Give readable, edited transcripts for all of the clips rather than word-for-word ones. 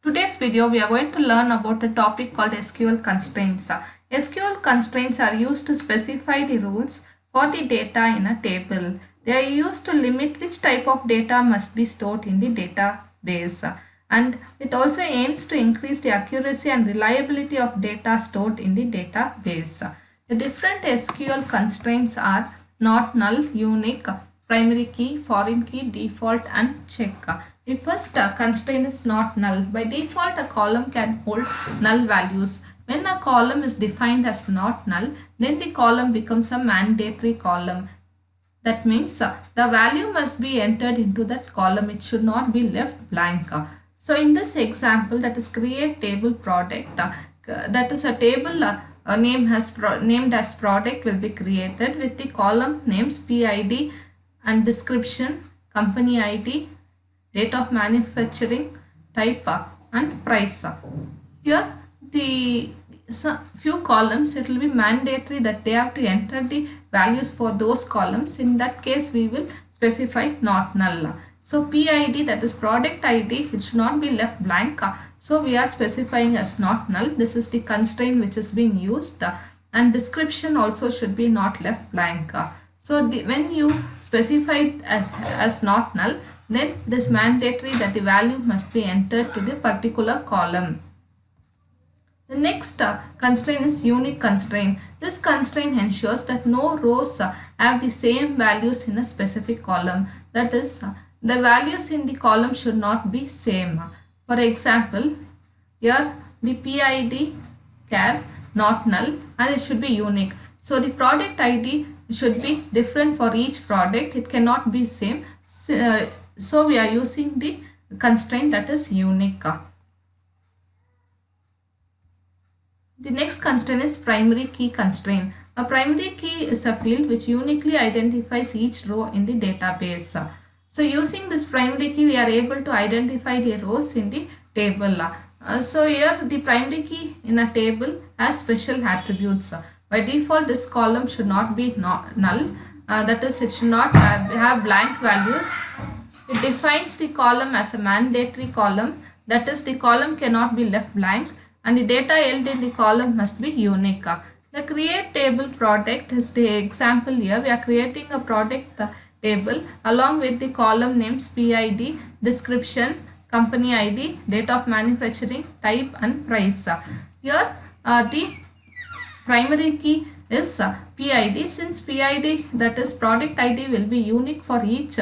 Today's video we are going to learn about a topic called SQL constraints. SQL constraints are used to specify the rules for the data in a table. They are used to limit which type of data must be stored in the database, and it also aims to increase the accuracy and reliability of data stored in the database. The different SQL constraints are not null, unique, primary key, foreign key, default and check. The first constraint is not null. By default, a column can hold null values. When a column is defined as not null, then the column becomes a mandatory column. That means the value must be entered into that column. It should not be left blank. So in this example, that is create table product. That is a table named as product will be created with the column names PID and description, company ID, date of manufacturing, type and price. Here the few columns, it will be mandatory that they have to enter the values for those columns. In that case we will specify not null. So PID, that is product ID, it should not be left blank. So we are specifying as not null. This is the constraint which is being used, and description also should be not left blank. So when you specify it as not null, then it is mandatory that the value must be entered to the particular column. The next constraint is unique constraint. This constraint ensures that no rows have the same values in a specific column. That is, the values in the column should not be same. For example, here the PID char not null and it should be unique. So the product ID should be different for each product. It cannot be same. So we are using the constraint that is unique. The next constraint is primary key constraint. A primary key is a field which uniquely identifies each row in the database. So using this primary key, we are able to identify the rows in the table. So here the primary key in a table has special attributes. By default, this column should not be null. That is, it should not have blank values. It defines the column as a mandatory column. That is, the column cannot be left blank, and the data held in the column must be unique. The create table product is the example here. We are creating a product table along with the column names PID, description, company ID, date of manufacturing, type and price. Here the primary key is PID. Since PID, that is product ID, will be unique for each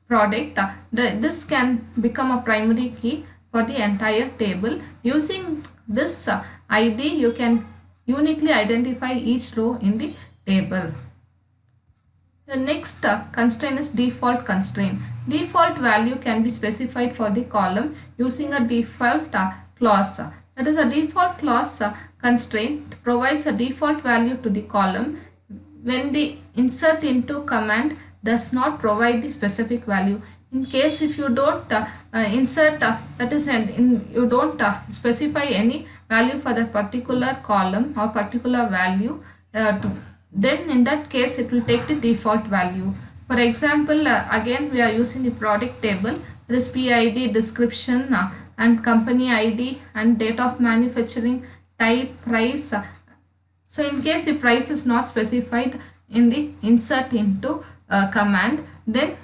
product, this can become a primary key for the entire table. Using this ID, you can uniquely identify each row in the table. The next constraint is default constraint. Default value can be specified for the column using a default clause. That is, a default clause constraint provides a default value to the column when the insert into command does not provide the specific value. In case if you don't insert, that is, you don't specify any value for that particular column or particular value, then in that case it will take the default value. For example, again we are using the product table. This PID, description and company ID and date of manufacturing, type, price. So in case the price is not specified in the insert into command, then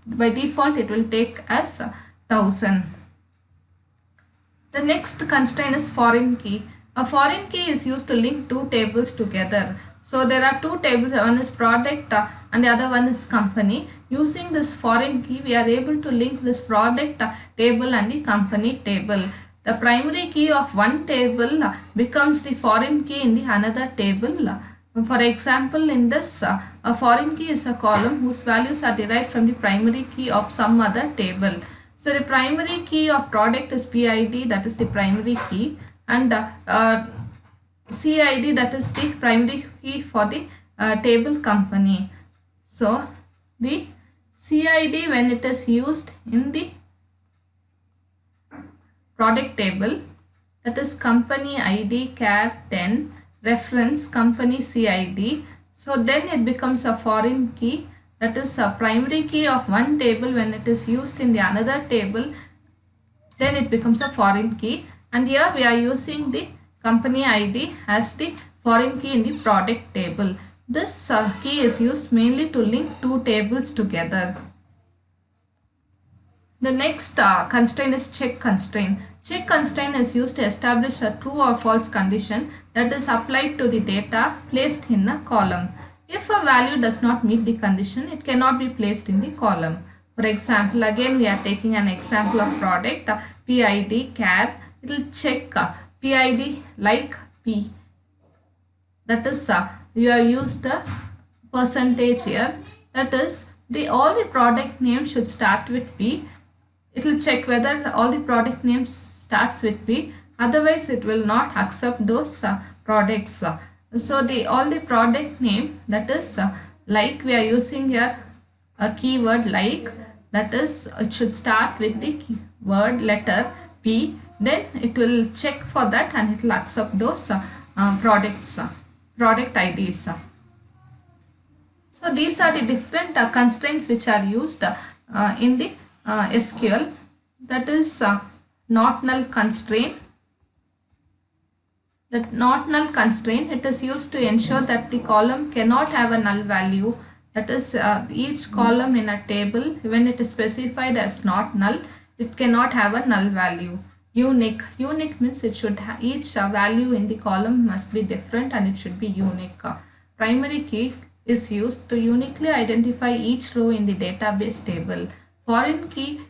by default it will take as 1000. The next constraint is foreign key. A foreign key is used to link two tables together. So there are two tables, one is product and the other one is company. Using this foreign key, we are able to link this product table and the company table. The primary key of one table becomes the foreign key in the another table. For example, in this, a foreign key is a column whose values are derived from the primary key of some other table. So the primary key of product is PID, that is the primary key, and CID, that is the primary key for the table company. So the CID, when it is used in the product table, that is company ID char 10, reference company CID. So then it becomes a foreign key, that is a primary key of one table when it is used in the another table. then it becomes a foreign key, and here we are using the company ID as the foreign key in the product table. This key is used mainly to link two tables together. The next constraint is check constraint. Check constraint is used to establish a true or false condition that is applied to the data placed in a column. If a value does not meet the condition, it cannot be placed in the column. For example, again we are taking an example of product PID care. It will check PID like P. That is you have used the percentage here. That is all the product names should start with P. It will check whether all the product names starts with P, otherwise it will not accept those products. So all the product name, that is like we are using here a keyword like, that is it should start with the word letter P, then it will check for that and it will accept those product IDs. So these are the different constraints which are used in the SQL. That is not null constraint. That not null constraint, it is used to ensure that the column cannot have a null value. That is each column in a table, when it is specified as not null, it cannot have a null value. Unique. Unique means it should each value in the column must be different and it should be unique. Primary key is used to uniquely identify each row in the database table. Foreign key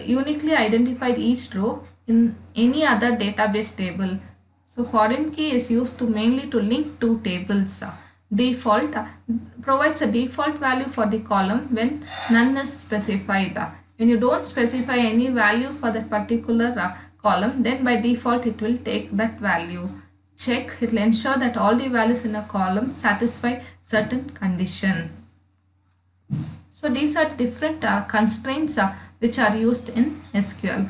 uniquely identified each row in any other database table. So foreign key is used to mainly to link two tables. Default provides a default value for the column when none is specified. When you don't specify any value for that particular column, then by default it will take that value. Check, it will ensure that all the values in a column satisfy certain condition. So these are different constraints which are used in SQL.